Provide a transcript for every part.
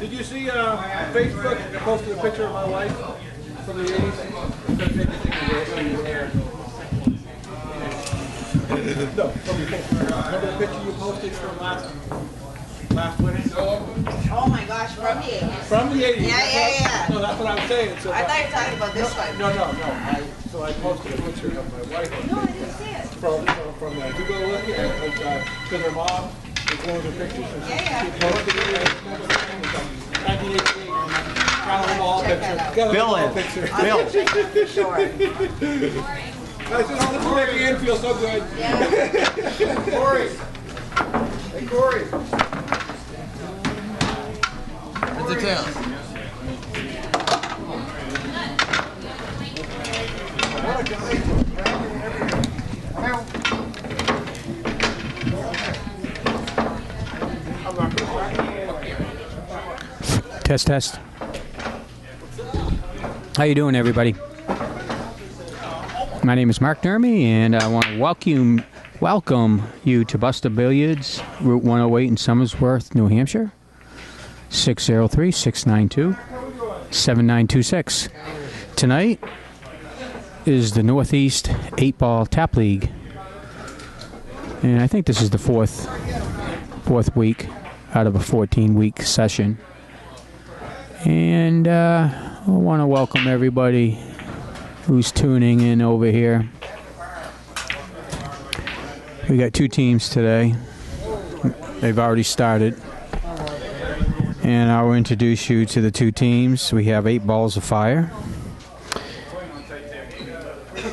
Did you see Facebook posted a picture of my wife from the 80s? No, from the picture. Remember the picture you posted from last winter? Oh my gosh, from the 80s. From the 80s. Yeah. No, that's what I'm saying. So I thought you were talking about this one. No. So I posted a picture of my wife. No, I didn't see it. From that. You go look at it, because her mom was one of the pictures. Yeah. She posted it in 1988. Got a wall picture. Bill in. Bill. Sure. I said, oh, this will make Ian feel so good. Yeah. Corey. Hey, Corey. What's it down? Test. How you doing, everybody? My name is Mark Dermy, and I want to welcome you to Buster Billiards, Route 108 in Somersworth, New Hampshire. 603-692-7926. Tonight is the Northeast 8-Ball Tap League, and I think this is the fourth week out of a 14-week session. And I want to welcome everybody who's tuning in over here. We got two teams today. They've already started. And I'll introduce you to the two teams. We have 8 Balls of Fire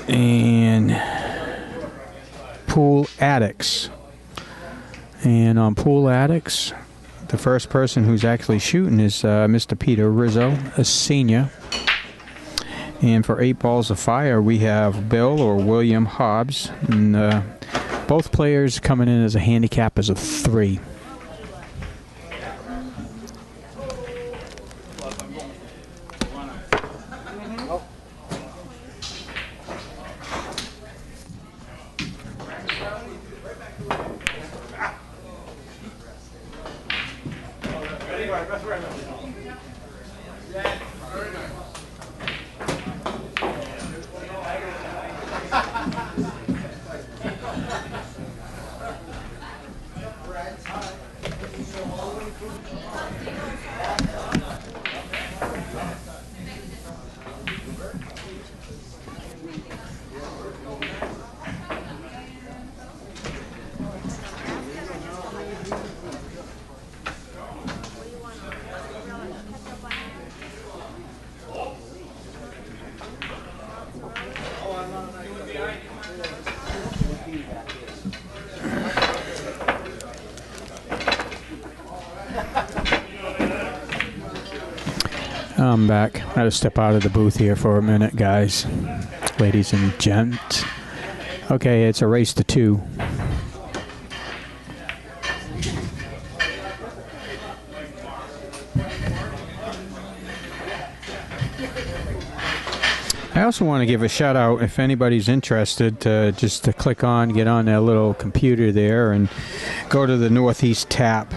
and Pool Addicts. And on Pool Addicts, the first person who's actually shooting is Mr. Peter Rizzo, a senior. And for 8 Balls of Fire, we have Bill or William Hobbs. And both players coming in as a handicap as a 3. I'm back. I had to step out of the booth here for a minute, guys, ladies and gents. Okay, it's a race to 2. I also want to give a shout out if anybody's interested just to click on, get on that little computer there and go to the Northeast Tap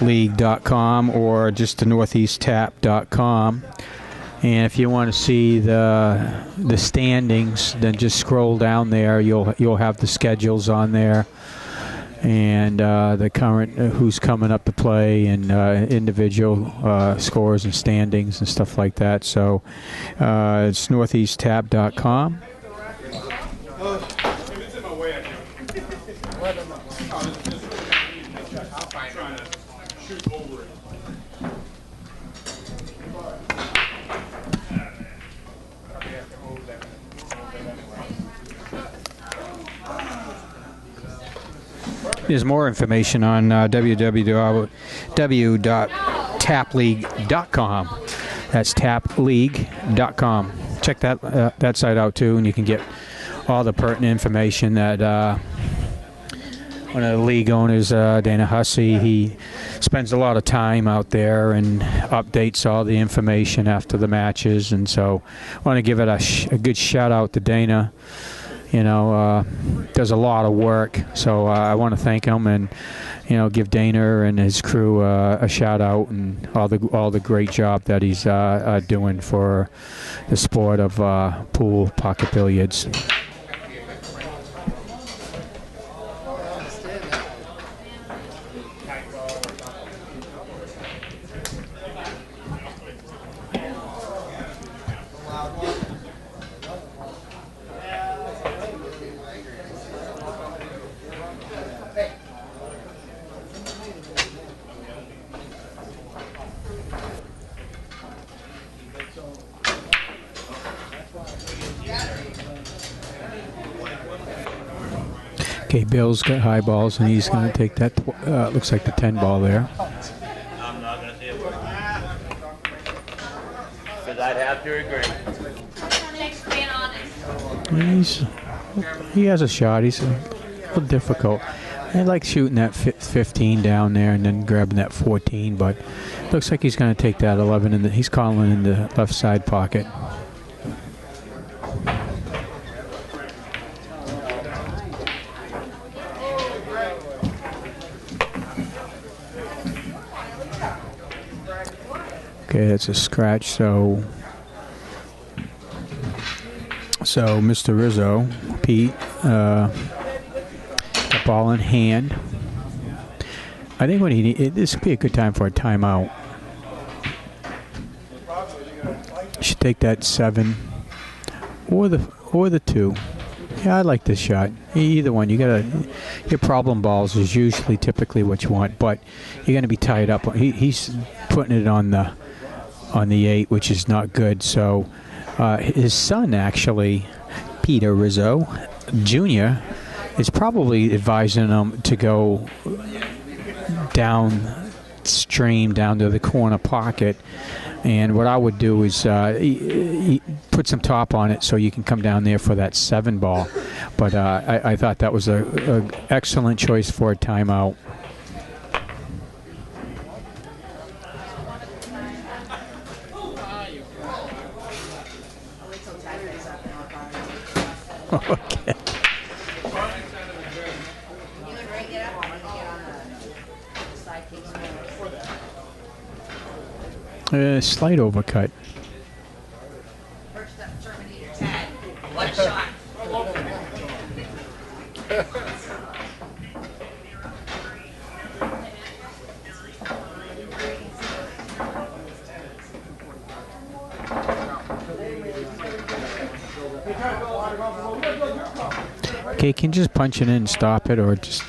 League.com or just to northeasttap.com. And if you want to see the standings, then just scroll down there. You'll have the schedules on there and the current who's coming up to play and individual scores and standings and stuff like that. So it's northeasttap.com. There's more information on www.tapleague.com. That's tapleague.com. Check that site out too, and you can get all the pertinent information that one of the league owners, Dana Hussey, he spends a lot of time out there and updates all the information after the matches. And so I want to give it a good shout out to Dana. does a lot of work. So I want to thank him and give Dana and his crew a shout out and all the great job that he's doing for the sport of pool pocket billiards. Okay, Bill's got high balls, and he's going to take that, looks like the 10 ball there. I'm not going to say a word. Because I'd have to agree. Thanks for being honest. He has a shot. He's a little difficult. I like shooting that 15 down there and then grabbing that 14, but looks like he's going to take that 11, he's calling in the left side pocket. Okay, that's a scratch, so Mr. Rizzo, Pete, the ball in hand. I think what this would be a good time for a timeout. Should take that 7 or the 2. Yeah, I like this shot. Either one. Your problem balls is usually typically what you want, but you're going to be tied up. He's putting it on the 8, which is not good. So his son, actually, Peter Rizzo Jr., is probably advising him to go downstream down to the corner pocket. And what I would do is put some top on it so you can come down there for that 7 ball. But I thought that was an excellent choice for a timeout. Okay. Slight overcut. One shot. Okay, can you just punch it in and stop it, or just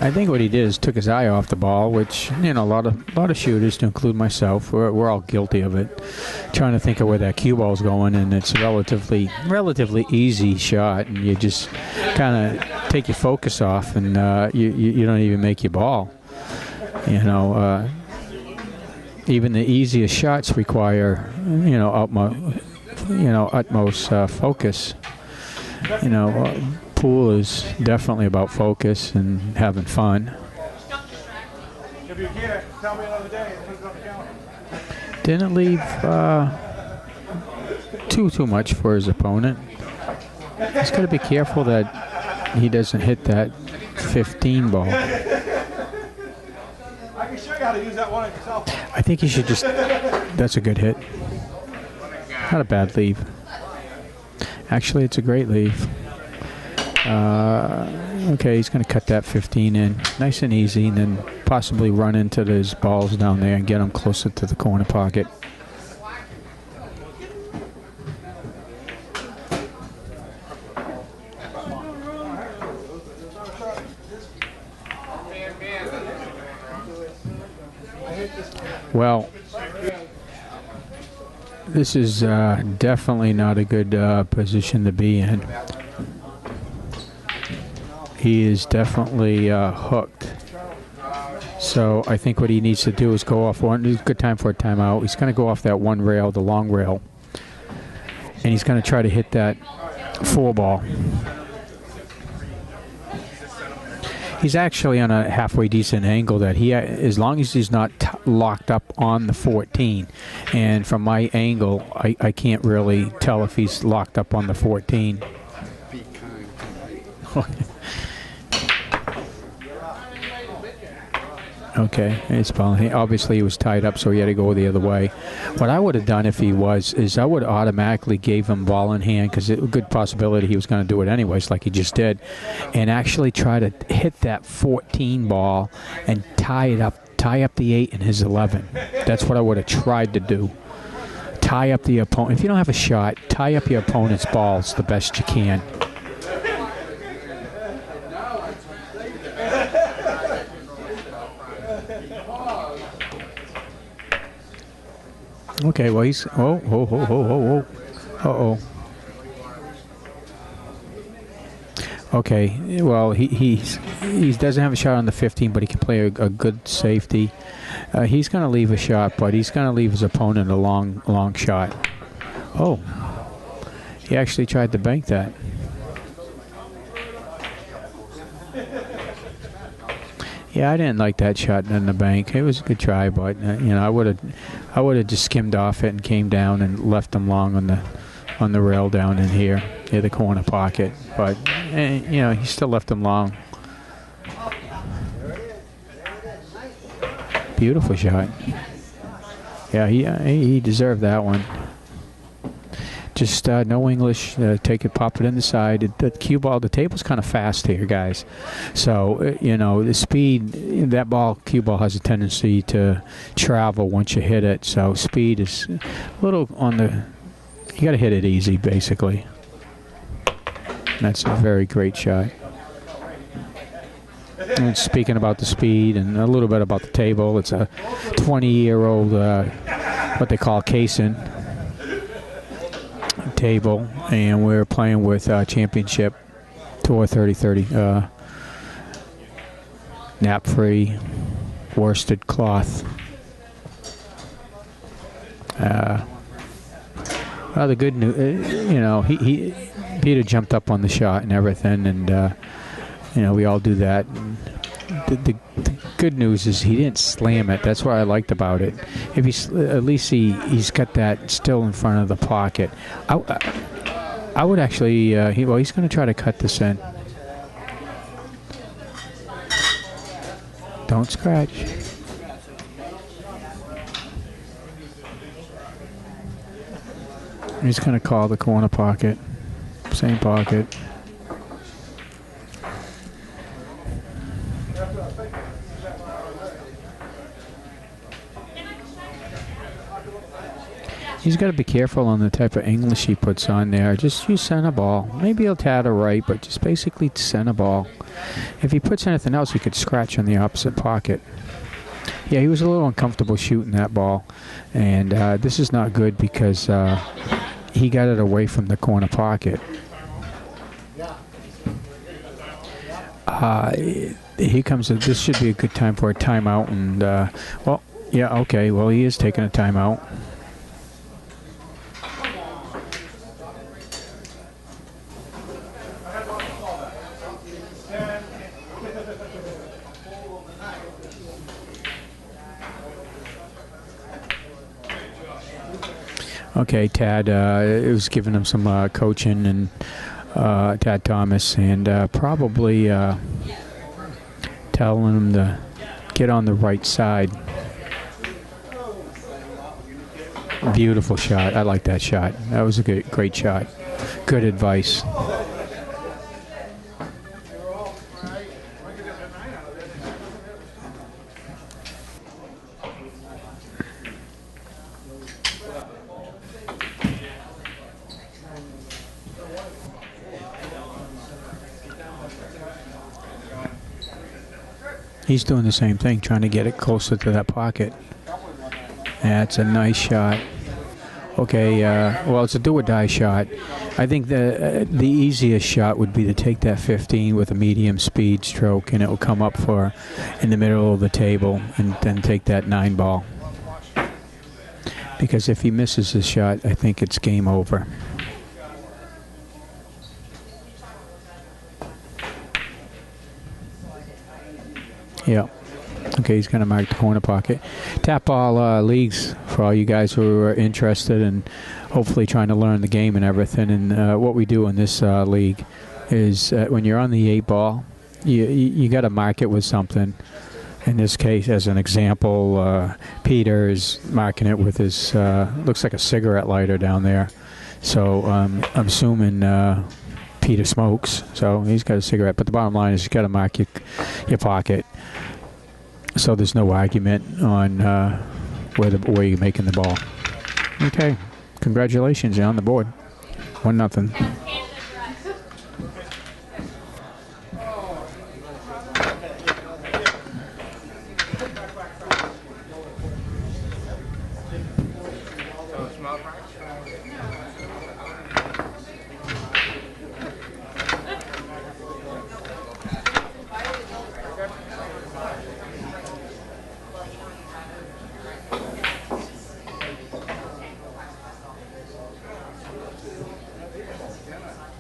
I think what he did is took his eye off the ball, which a lot of shooters, to include myself, we're all guilty of it. Trying to think of where that cue ball's going, and it's a relatively easy shot, and you just kind of take your focus off, and you don't even make your ball. Even the easiest shots require utmost focus. Pool is definitely about focus and having fun. If you can't, tell me another day and put it on the calendar. Didn't leave too much for his opponent. He's got to be careful that he doesn't hit that 15 ball. I can show you how to use that one yourself. I think he should just. That's a good hit. Not a bad leave. Actually, it's a great leave. Okay, he's going to cut that 15 in. Nice and easy, and then possibly run into those balls down there and get them closer to the corner pocket. Well, this is definitely not a good position to be in. He is definitely hooked. So I think what he needs to do is go off one. It's a good time for a timeout. He's going to go off that one rail, the long rail, and he's going to try to hit that 4 ball. He's actually on a halfway decent angle that as long as he's not locked up on the 14. And from my angle, I can't really tell if he's locked up on the 14. Okay, it's fine. Obviously, he was tied up, so he had to go the other way. What I would have done if he was, is I would automatically gave him ball in hand, because it's a good possibility he was going to do it anyways, like he just did, and actually try to hit that 14 ball and tie up the 8 in his 11. That's what I would have tried to do. Tie up the opponent. If you don't have a shot, tie up your opponent's balls the best you can. Okay, well, he's... Oh. Uh-oh. Okay, well, he doesn't have a shot on the 15, but he can play a good safety. He's going to leave a shot, but he's going to leave his opponent a long shot. Oh. He actually tried to bank that. Yeah, I didn't like that shot in the bank. It was a good try, but I would have just skimmed off it and came down and left them long on the rail down in here near the corner pocket. But he still left them long. Beautiful shot. Yeah, he deserved that one. Just no English. Take it, pop it in the side. The cue ball, the table's kind of fast here, guys. So, the speed, that ball, cue ball has a tendency to travel once you hit it. So speed is a little on the, you got to hit it easy, basically. That's a very great shot. And speaking about the speed and a little bit about the table, it's a 20-year-old, what they call casing table, and we're playing with Championship Tour 3030 nap-free worsted cloth. Well, the good news, Peter jumped up on the shot and everything, and we all do that. And the good news is he didn't slam it. That's what I liked about it. If at least he's got that still in front of the pocket. I would actually. He's going to try to cut this in. Don't scratch. He's going to call the corner pocket. Same pocket. He's got to be careful on the type of English he puts on there. Just use center ball. Maybe he'll tat or right, but just basically center ball. If he puts anything else, he could scratch on the opposite pocket. Yeah, he was a little uncomfortable shooting that ball. And this is not good because he got it away from the corner pocket. Here comes this should be a good time for a timeout. And, okay. Well, he is taking a timeout. Okay, Tad, it was giving him some coaching, and Tad Thomas, and probably telling him to get on the right side. Beautiful shot. I like that shot. That was a great shot. Good advice. He's doing the same thing, trying to get it closer to that pocket. That's a nice shot. Okay, well, it's a do-or-die shot. I think the easiest shot would be to take that 15 with a medium speed stroke, and it will come up in the middle of the table, and then take that 9 ball. Because if he misses his shot, I think it's game over. Yeah. Okay, he's going to mark the corner pocket. Tap ball leagues for all you guys who are interested and hopefully trying to learn the game and everything. And what we do in this league is when you're on the 8-ball, you got to mark it with something. In this case, as an example, Peter is marking it with his, looks like a cigarette lighter down there. So I'm assuming Peter smokes, so he's got a cigarette. But the bottom line is you got to mark your pocket, so there's no argument on where you're making the ball. Okay, congratulations, you're on the board. 1-0.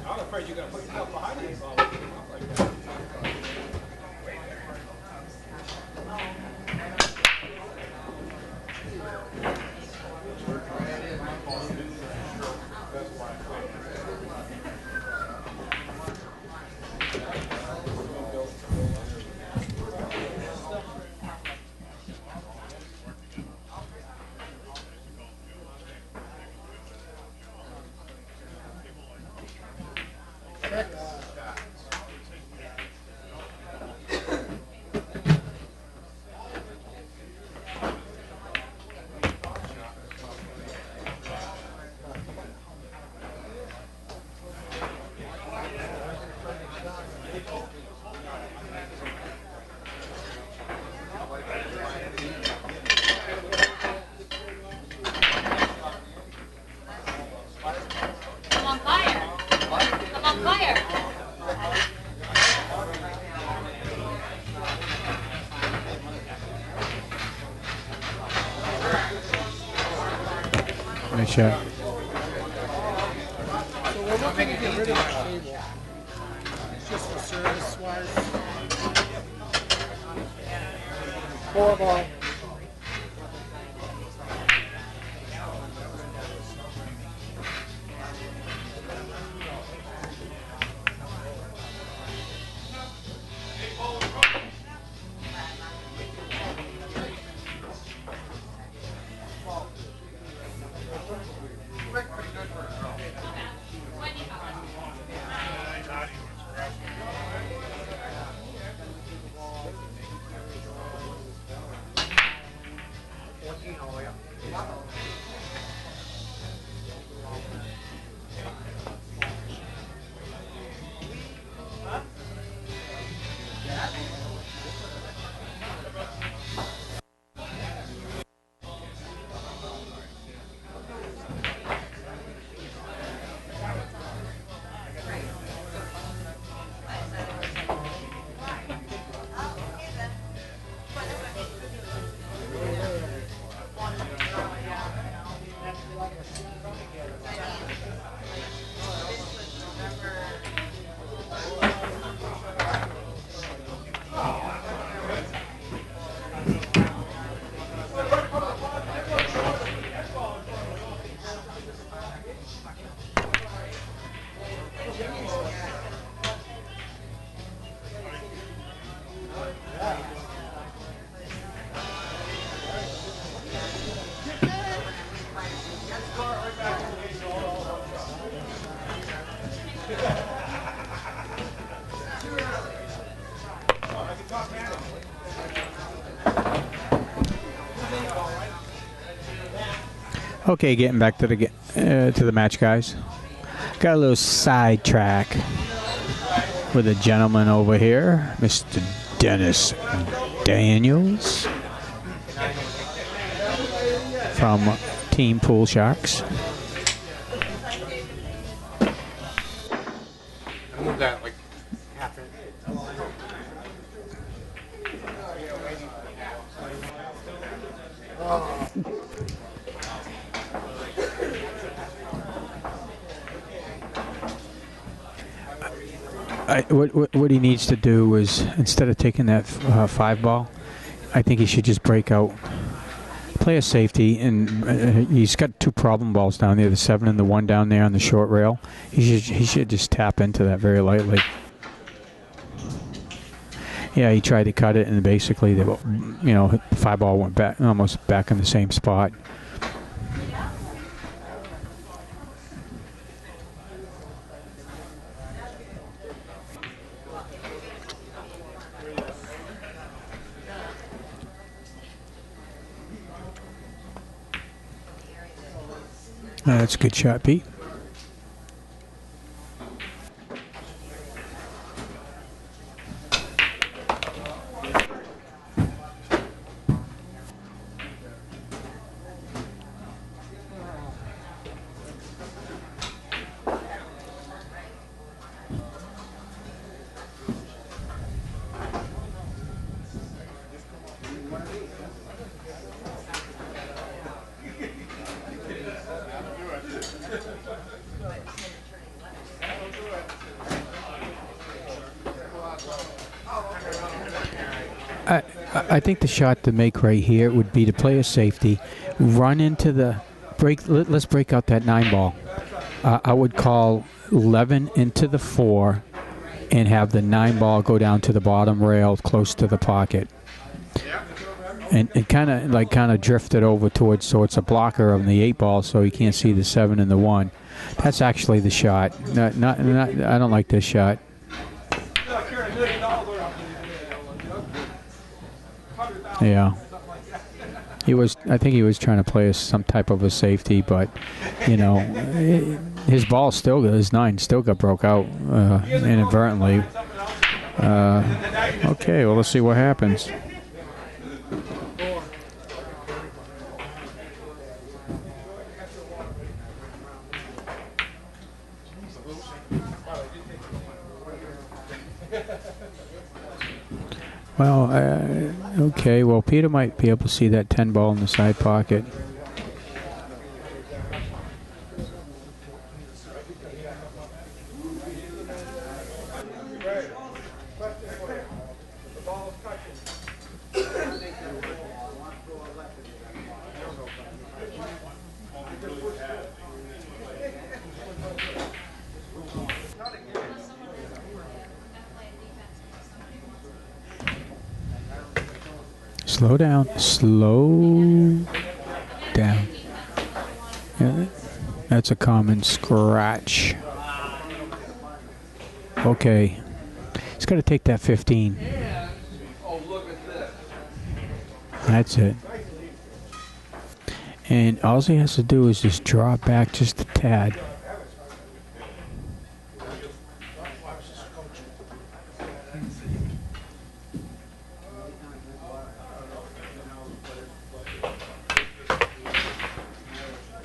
I'm afraid you're going to put yourself behind the 8 ball like that. I'm on fire. I'm on fire. Nice shot. So we're looking to get rid of the table. It's just for service wise. 4 ball. Okay, getting back to the match, guys. Got a little sidetrack with a gentleman over here, Mr. Dennis Daniels from Team Pool Sharks. Move that like half inch. What he needs to do is, instead of taking that 5 ball, I think he should just break out play a safety, and he's got 2 problem balls down there, the 7 and the 1 down there on the short rail. He should just tap into that very lightly. Yeah, he tried to cut it, and basically, the 5 ball went back, almost back in the same spot. That's a good shot, Pete. I think the shot to make right here would be to play a safety, run into the break. Let's break out that 9 ball. I would call 11 into the 4 and have the 9 ball go down to the bottom rail close to the pocket. And kind of drift it over towards, so it's a blocker of the 8 ball, so you can't see the 7 and the 1. That's actually the shot. Not I don't like this shot. Yeah, I think he was trying to play some type of a safety, but his ball his 9 still got broke out inadvertently. Okay, well, let's see what happens. Well, okay, well, Peter might be able to see that 10 ball in the side pocket. Slow down. Slow down. Yeah, that's a common scratch. Okay. He's got to take that 15. That's it. And all he has to do is just draw it back just a tad.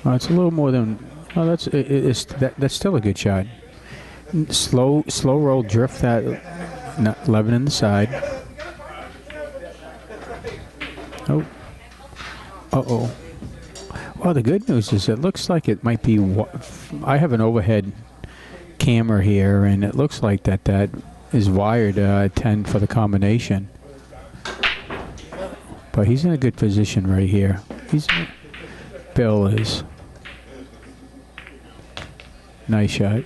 It's a little more than. Oh, that's still a good shot. Slow roll, drift that 11 in the side. Oh. Uh-oh. Well, the good news is it looks like it might be. I have an overhead camera here, and it looks like that is wired 10 for the combination. But he's in a good position right here. Bill is. Nice shot.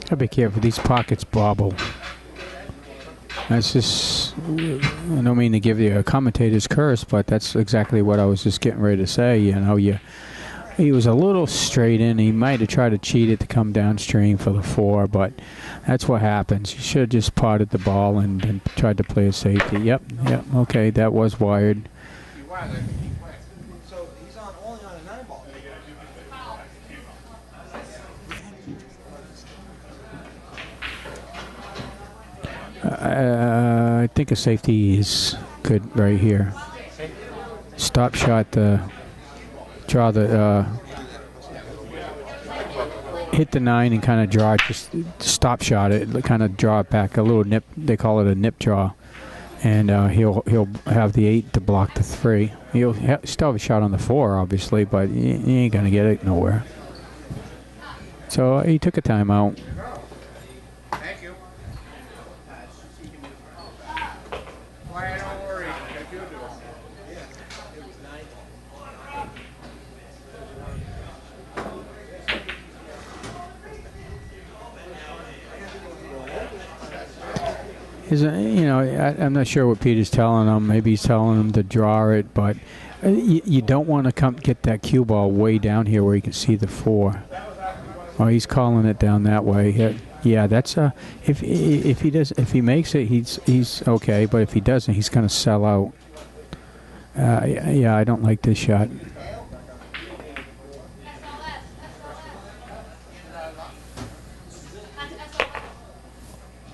Gotta be careful, these pockets bobble. That's just, I don't mean to give you a commentator's curse, but that's exactly what I was just getting ready to say. He was a little straight in. He might have tried to cheat it to come downstream for the 4, but that's what happens. You should have just potted the ball and tried to play a safety. Yep, okay, that was wired. So he's only on a 9 ball. I think a safety is good right here. Stop shot, draw the. hit the 9 and kind of draw it, just stop shot it, kind of draw it back, a little nip. They call it a nip draw, and he'll have the 8 to block the 3. He'll still have a shot on the 4, obviously, but he ain't gonna get it nowhere. So he took a timeout. Thank you. Why, don't worry. You do. I'm not sure what Peter's telling him. Maybe he's telling him to draw it, but you don't want to get that cue ball way down here where you can see the 4. Oh, he's calling it down that way. Yeah, that's if he makes it, he's okay. But if he doesn't, he's gonna sell out. Yeah, I don't like this shot.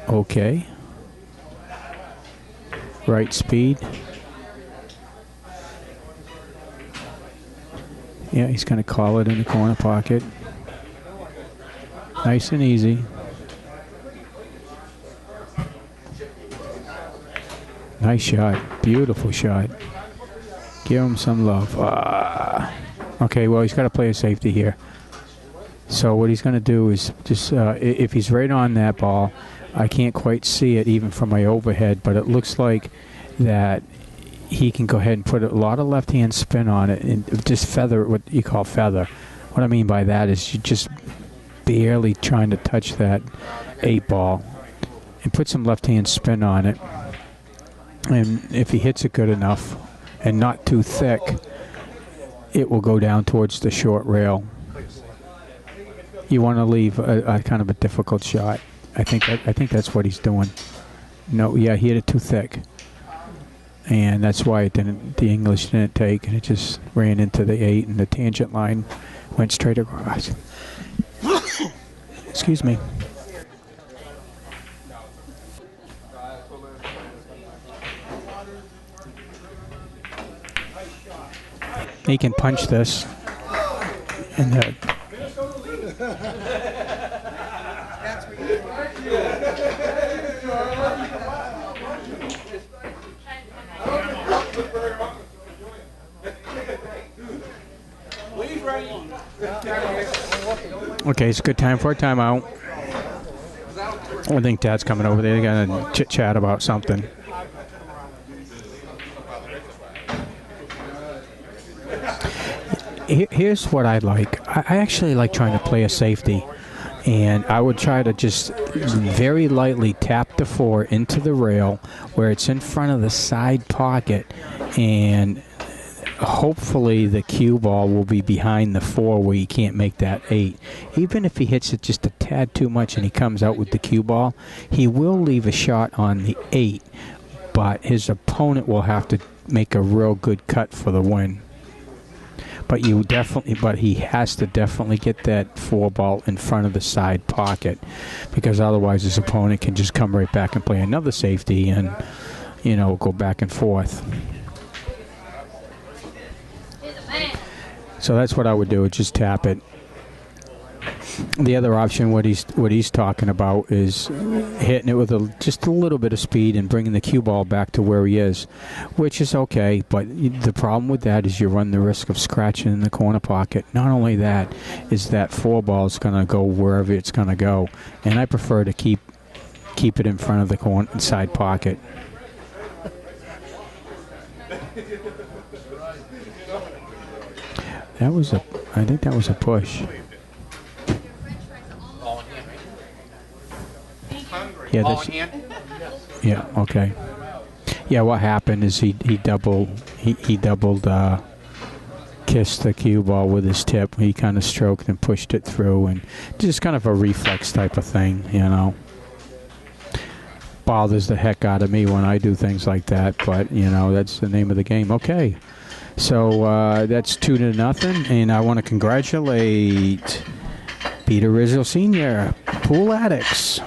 Okay. Right speed. Yeah, he's going to call it in the corner pocket. Nice and easy. Nice shot. Beautiful shot. Give him some love. Okay, well, he's got to play a safety here. So what he's going to do is just, if he's right on that ball, I can't quite see it even from my overhead, but it looks like that he can go ahead and put a lot of left-hand spin on it and just feather, what you call feather. What I mean by that is you just barely trying to touch that 8 ball and put some left-hand spin on it. And if he hits it good enough and not too thick, it will go down towards the short rail. You want to leave a kind of a difficult shot. I think that's what he's doing. No, yeah, he hit it too thick, and that's why it didn't. The English didn't take, and it just ran into the 8, and the tangent line went straight across. Excuse me. He can punch this, and okay, it's a good time for a timeout. I think Dad's coming over there. They're going to chit-chat about something. Here's what I like. I actually like trying to play a safety. And I would try to just very lightly tap the 4 into the rail where it's in front of the side pocket, and hopefully the cue ball will be behind the 4 where you can't make that 8. Even if he hits it just a tad too much and he comes out with the cue ball, he will leave a shot on the 8, but his opponent will have to make a real good cut for the win. But he has to definitely get that 4 ball in front of the side pocket, because otherwise his opponent can just come right back and play another safety and, go back and forth. So that's what I would do, just tap it. The other option, what he's talking about, is hitting it with just a little bit of speed and bringing the cue ball back to where he is, which is okay. But the problem with that is you run the risk of scratching in the corner pocket. Not only that, is that 4 ball is going to go wherever it's going to go, and I prefer to keep it in front of the side pocket. I think that was a push. Yeah, yeah, okay. Yeah, what happened is he doubled kissed the cue ball with his tip. He kind of stroked and pushed it through, and just kind of a reflex type of thing, Bothers the heck out of me when I do things like that, but that's the name of the game. Okay, so that's 2-0, and I want to congratulate Peter Rizzo Sr., Pool Addicts.